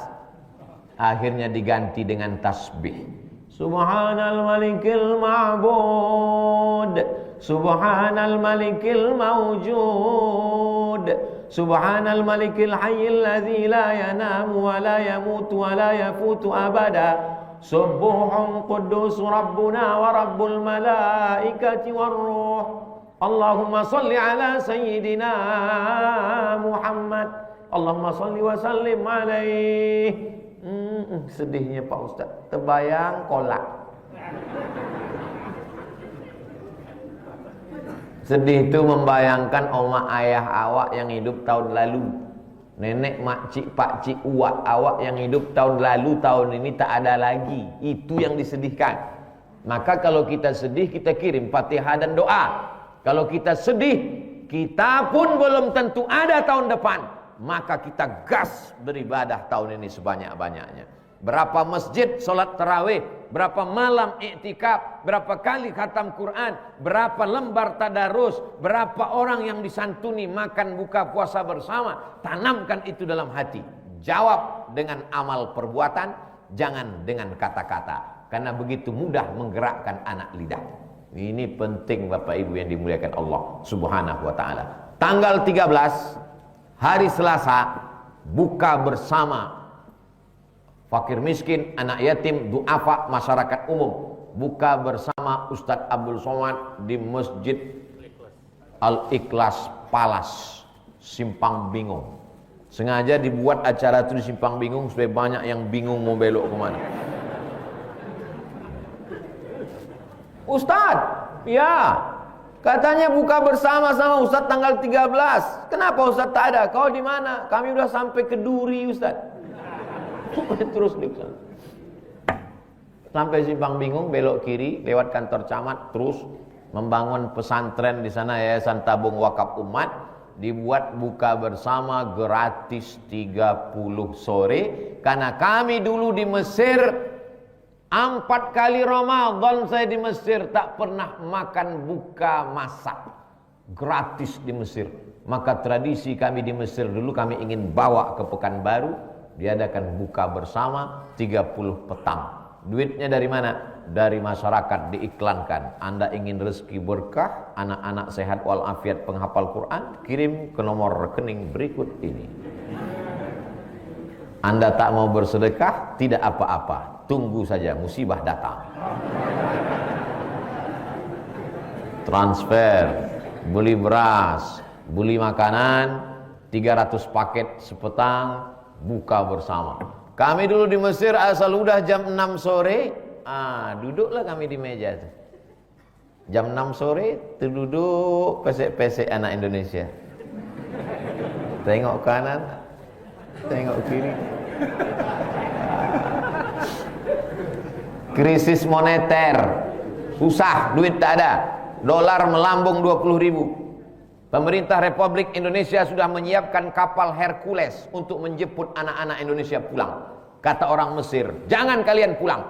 akhirnya diganti dengan tasbih. Subhanal malikil ma'bud, subhanal malikil mawjud, subhanal malikil hayyil ladzi la yanamu wa la yamutu wa la yafutu abada. Subuhun Quddus Rabbuna wa Rabbul Malaikati Warruh. Allahumma salli ala Sayyidina Muhammad. Allahumma salli wa sallim alaih. Sedihnya Pak Ustaz. Terbayang kolak. Sedih itu membayangkan oma ayah awak yang hidup tahun lalu. Nenek, makcik, pakcik, uak awak yang hidup tahun lalu, tahun ini tak ada lagi. Itu yang disedihkan. Maka kalau kita sedih, kita kirim Fatihah dan doa. Kalau kita sedih, kita pun belum tentu ada tahun depan. Maka kita gas beribadah tahun ini sebanyak-banyaknya. Berapa masjid solat tarawih, berapa malam iktikaf, berapa kali khatam Quran, berapa lembar tadarus, berapa orang yang disantuni makan buka puasa bersama. Tanamkan itu dalam hati. Jawab dengan amal perbuatan, jangan dengan kata-kata. Karena begitu mudah menggerakkan anak lidah. Ini penting Bapak Ibu yang dimuliakan Allah Subhanahu wa taala. Tanggal 13 hari Selasa buka bersama fakir miskin, anak yatim, duafa, masyarakat umum. Buka bersama Ustadz Abdul Somad di Masjid Al-Ikhlas Palas, Simpang Bingung. Sengaja dibuat acara itu di Simpang Bingung supaya banyak yang bingung mau belok kemana. Ustadz, ya, katanya buka bersama sama Ustadz tanggal 13. Kenapa Ustadz tak ada? Kau di mana? Kami udah sampai ke Duri Ustadz. Terus di sana. Sampai Simpang Bingung, belok kiri lewat kantor camat, terus membangun pesantren di sana, Yayasan Tabung Wakaf Umat. Dibuat buka bersama gratis 30 sore. Karena kami dulu di Mesir 4 kali Ramadan saya di Mesir tak pernah makan buka masak gratis di Mesir. Maka tradisi kami di Mesir dulu kami ingin bawa ke Pekanbaru. Diadakan buka bersama 30 petang. Duitnya dari mana? Dari masyarakat, diiklankan. Anda ingin rezeki berkah, anak-anak sehat walafiat penghafal Quran, kirim ke nomor rekening berikut ini. Anda tak mau bersedekah, tidak apa-apa, tunggu saja musibah datang. Transfer, beli beras, beli makanan, 300 paket sepetang, buka bersama. Kami dulu di Mesir asal udah jam 6 sore, duduklah kami di meja itu. Jam 6 sore duduk pesek-pesek anak Indonesia. Tengok kanan, tengok kiri. Krisis moneter, susah, duit tak ada. Dolar melambung 20.000. Pemerintah Republik Indonesia sudah menyiapkan kapal Hercules untuk menjemput anak-anak Indonesia pulang. Kata orang Mesir, jangan kalian pulang.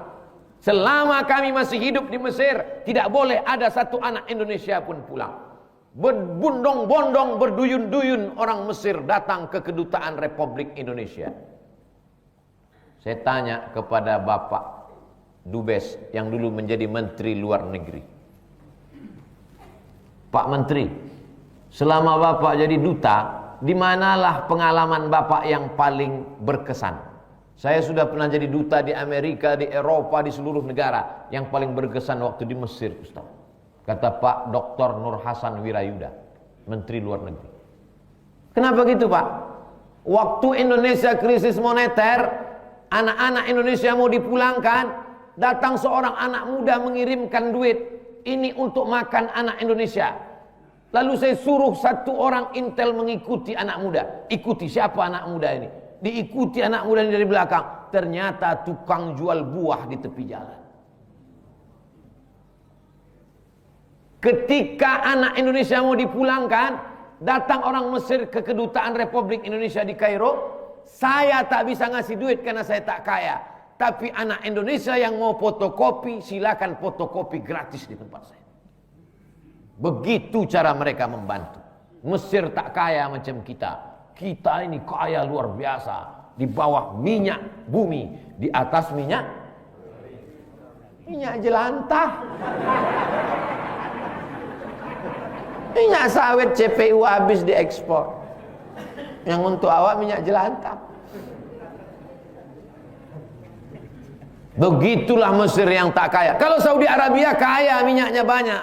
Selama kami masih hidup di Mesir, tidak boleh ada satu anak Indonesia pun pulang. Berbondong-bondong, berduyun-duyun orang Mesir datang ke kedutaan Republik Indonesia. Saya tanya kepada Bapak Dubes yang dulu menjadi Menteri Luar Negeri. Pak Menteri, selama Bapak jadi duta, di manalah pengalaman Bapak yang paling berkesan? Saya sudah pernah jadi duta di Amerika, di Eropa, di seluruh negara. Yang paling berkesan waktu di Mesir, Ustaz. Kata Pak Dr. Nur Hasan Wirayuda, Menteri Luar Negeri. Kenapa gitu Pak? Waktu Indonesia krisis moneter, anak-anak Indonesia mau dipulangkan, datang seorang anak muda mengirimkan duit. Ini untuk makan anak Indonesia. Lalu saya suruh satu orang intel mengikuti anak muda. Ikuti siapa anak muda ini? Diikuti anak muda ini dari belakang. Ternyata tukang jual buah di tepi jalan. Ketika anak Indonesia mau dipulangkan, datang orang Mesir ke kedutaan Republik Indonesia di Kairo. Saya tak bisa ngasih duit karena saya tak kaya. Tapi anak Indonesia yang mau fotokopi, silakan fotokopi gratis di tempat saya. Begitu cara mereka membantu. Mesir tak kaya macam kita. Kita ini kaya luar biasa. Di bawah minyak bumi, di atas minyak jelantah. Minyak sawit CPU habis diekspor. Yang untuk awak minyak jelantah. Begitulah Mesir yang tak kaya. Kalau Saudi Arabia kaya, minyaknya banyak,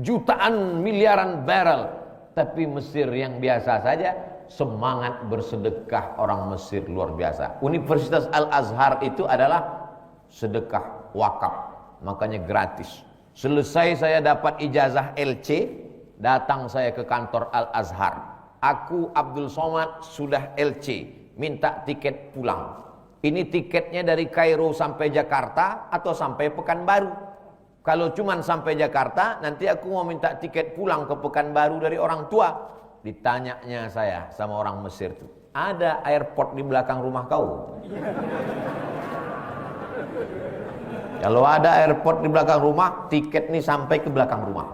jutaan miliaran barrel. Tapi Mesir yang biasa saja, semangat bersedekah orang Mesir luar biasa. Universitas Al-Azhar itu adalah sedekah wakaf, makanya gratis. Selesai saya dapat ijazah LC, datang saya ke kantor Al-Azhar. Aku Abdul Somad sudah LC, minta tiket pulang. Ini tiketnya dari Kairo sampai Jakarta atau sampai Pekanbaru. Kalau cuman sampai Jakarta, nanti aku mau minta tiket pulang ke Pekanbaru dari orang tua. Ditanyanya saya sama orang Mesir itu, ada airport di belakang rumah kau? Kalau ada airport di belakang rumah, tiket nih sampai ke belakang rumah.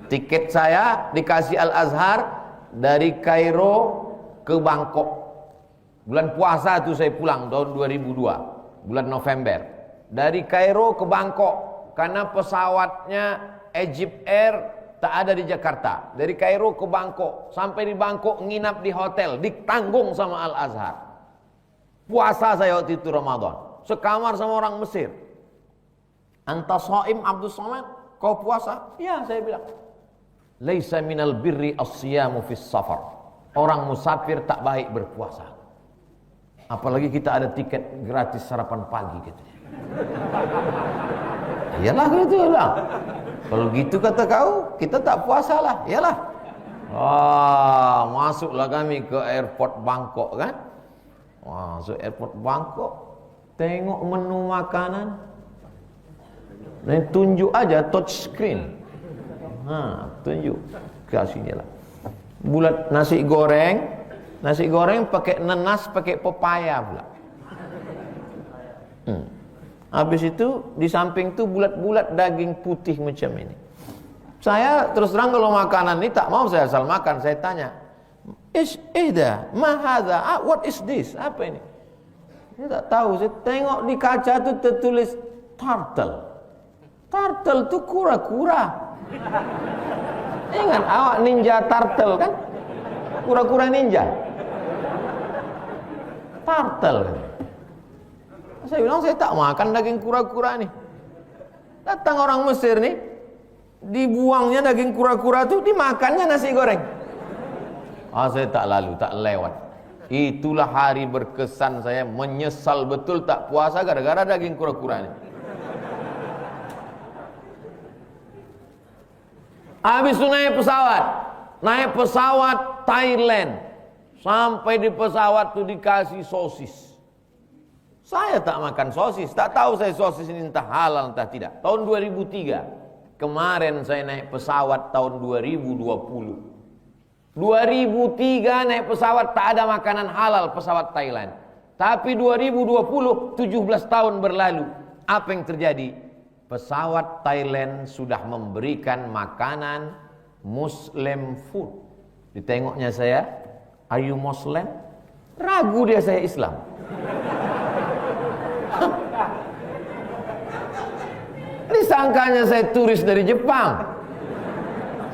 Tiket saya dikasih Al-Azhar dari Kairo ke Bangkok. Bulan puasa itu saya pulang tahun 2002, bulan November. Dari Kairo ke Bangkok, karena pesawatnya Egypt Air tak ada di Jakarta. Dari Kairo ke Bangkok, sampai di Bangkok nginap di hotel, ditanggung sama Al-Azhar. Puasa saya waktu itu Ramadan, sekamar sama orang Mesir. Anta shaim Abdul Somad, kau puasa? Ya, saya bilang. Laisa minal birri as-siyamu fis safar. Orang musafir tak baik berpuasa. Apalagi kita ada tiket gratis sarapan pagi gitu. Iyalah gitu lah. Kalau gitu kata kau, kita tak puasa lah. Iyalah. Masuklah kami ke airport Bangkok kan. Masuk airport Bangkok, tengok menu makanan. Dan tunjuk aja touch screen. Tunjuk. Kasihnya lah. Bulat nasi goreng pakai nanas, pakai pepaya pula. Habis itu di samping itu bulat-bulat daging putih macam ini. Saya terus terang kalau makanan ini tak mau saya asal makan. Saya tanya, ma hadza? What is this? Apa ini? Saya tak tahu. Saya tengok di kaca itu tertulis turtle. Turtle itu kura-kura. Ingat awak ninja turtle kan? Kura-kura ninja. Turtle. Saya bilang saya tak makan daging kura-kura nih. Datang orang Mesir nih, dibuangnya daging kura-kura tuh, dimakannya nasi goreng. Saya tak lewat. Itulah hari berkesan saya, menyesal betul tak puasa gara-gara daging kura-kura nih. Habis itu naik pesawat Thailand. Sampai di pesawat tuh dikasih sosis. Saya tak makan sosis, tak tahu saya sosis ini entah halal entah tidak. Tahun 2003, kemarin saya naik pesawat tahun 2020. 2003 naik pesawat tak ada makanan halal pesawat Thailand. Tapi 2020, 17 tahun berlalu, apa yang terjadi? Pesawat Thailand sudah memberikan makanan Muslim food. Ditengoknya saya, are you Muslim? Ragu dia saya Islam. Disangkanya saya turis dari Jepang.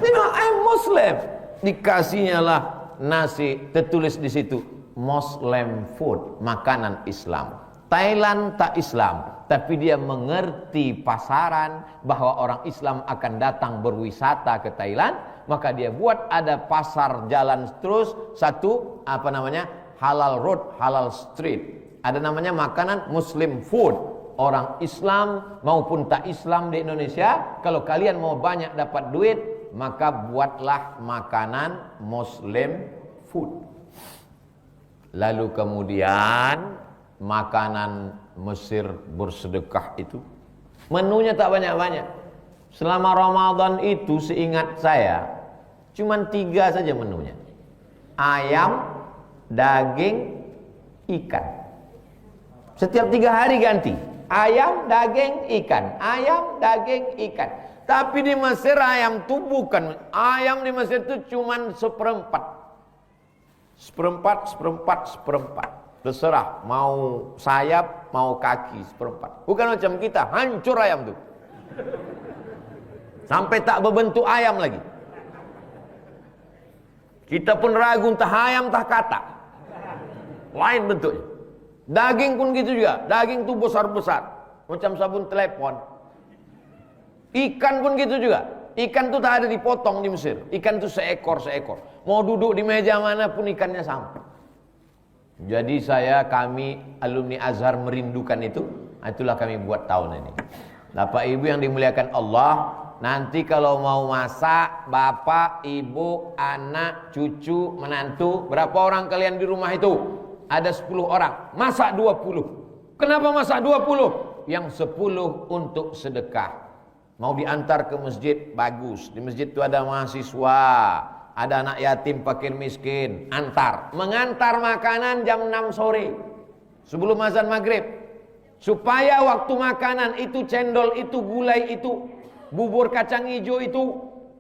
I'm Muslim. Dikasihnya lah nasi, tertulis di situ Muslim food, makanan Islam. Thailand tak Islam, tapi dia mengerti pasaran bahwa orang Islam akan datang berwisata ke Thailand, maka dia buat ada pasar jalan terus satu halal road, halal street. Ada namanya makanan Muslim food. Orang Islam maupun tak Islam di Indonesia, kalau kalian mau banyak dapat duit, maka buatlah makanan Muslim food. Lalu kemudian makanan Mesir bersedekah itu menunya tak banyak-banyak. Selama Ramadan itu seingat saya cuman 3 saja menunya. Ayam, daging, ikan. Setiap 3 hari ganti. Ayam, daging, ikan. Ayam, daging, ikan. Tapi di Mesir ayam itu bukan. Ayam di Mesir itu cuman seperempat. Terserah mau sayap, mau kaki, seperempat. Bukan macam kita, hancur ayam tuh. Sampai tak berbentuk ayam lagi. Kita pun ragu entah ayam entah katak. Lain bentuknya. Daging pun gitu juga. Daging tuh besar-besar, macam sabun telepon. Ikan pun gitu juga. Ikan tuh tak ada dipotong di Mesir. Ikan tuh seekor-seekor. Mau duduk di meja mana pun ikannya sama. Jadi kami alumni Azhar merindukan itu. Itulah kami buat tahun ini. Bapak Ibu yang dimuliakan Allah, nanti kalau mau masak, bapak, ibu, anak, cucu, menantu, berapa orang kalian di rumah itu? Ada 10 orang, masak 20. Kenapa masak 20? Yang 10 untuk sedekah. Mau diantar ke masjid, bagus. Di masjid itu ada mahasiswa, ada anak yatim, fakir miskin. Antar. Mengantar makanan jam 6 sore. Sebelum azan maghrib. Supaya waktu makanan itu, cendol itu, gulai itu, bubur kacang hijau itu,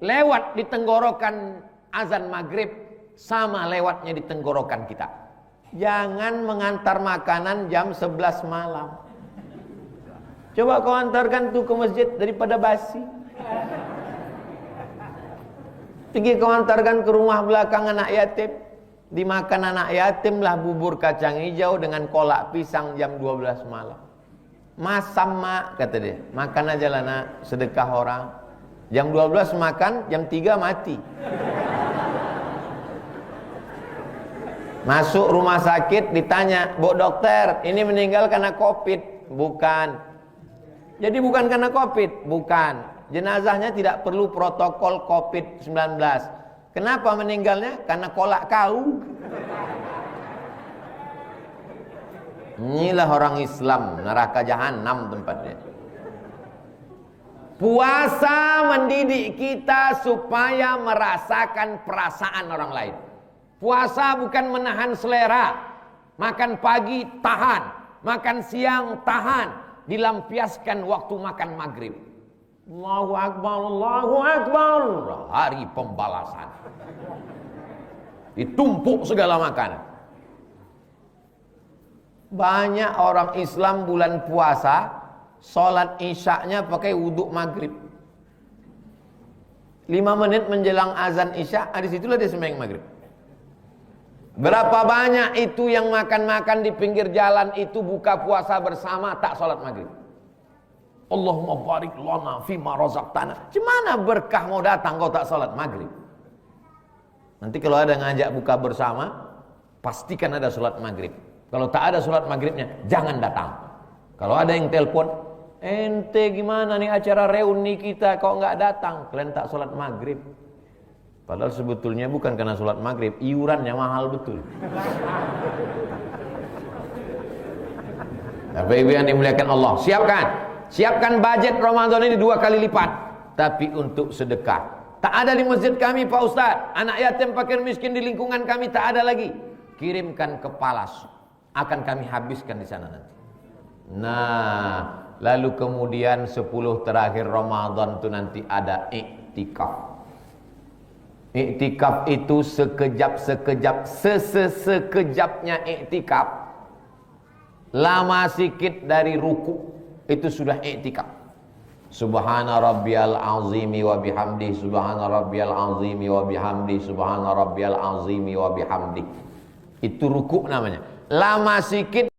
lewat di tenggorokan azan maghrib, sama lewatnya di tenggorokan kita. Jangan mengantar makanan jam 11 malam. Coba kau antarkan tuh ke masjid daripada basi. Pergi kau antarkan ke rumah belakang anak yatim. Dimakan anak yatim lah bubur kacang hijau dengan kolak pisang jam 12 malam. Masam mak, kata dia. Makan aja lah nak, sedekah orang. Jam 12 makan, jam 3 mati. Masuk rumah sakit ditanya, "Bu dokter, ini meninggal karena COVID?" Bukan. Jadi bukan karena COVID, bukan. Jenazahnya tidak perlu protokol COVID-19. Kenapa meninggalnya? Karena kolak kau. Inilah orang Islam, neraka jahanam tempatnya. Puasa mendidik kita supaya merasakan perasaan orang lain. Puasa bukan menahan selera. Makan pagi tahan, makan siang tahan, dilampiaskan waktu makan maghrib. Allahu Akbar, Allahu Akbar. Hari pembalasan. Ditumpuk segala makanan. Banyak orang Islam bulan puasa sholat isyaknya pakai wuduk maghrib. 5 menit menjelang azan isya, di situlah dia sembahyang maghrib. Berapa banyak itu yang makan-makan di pinggir jalan itu buka puasa bersama tak sholat maghrib. Allahumma barik lana fima razaqtana. Gimana berkah mau datang kau tak sholat maghrib? Nanti kalau ada ngajak buka bersama, pastikan ada sholat maghrib. Kalau tak ada sholat maghribnya, jangan datang. Kalau ada yang telepon, ente gimana nih acara reuni kita kok nggak datang? Kalian tak sholat maghrib. Padahal sebetulnya bukan karena sholat maghrib, iurannya mahal betul. Bapak Ibu yang dimuliakan Allah, siapkan budget Ramadan ini 2 kali lipat, tapi untuk sedekah. Tak ada di masjid kami Pak Ustadz, anak yatim fakir miskin di lingkungan kami tak ada lagi. Kirimkan ke Palas, akan kami habiskan di sana nanti. Nah, lalu kemudian 10 terakhir Ramadan itu nanti ada iktikaf. Iktikaf itu sekejapnya iktikaf. Lama sikit dari ruku itu sudah iktikaf. Subhana rabbiyal azimi wa bihamdi, subhana rabbiyal azimi wa bihamdi, subhana rabbiyal azimi wa bihamdi. Itu ruku namanya. Lama sikit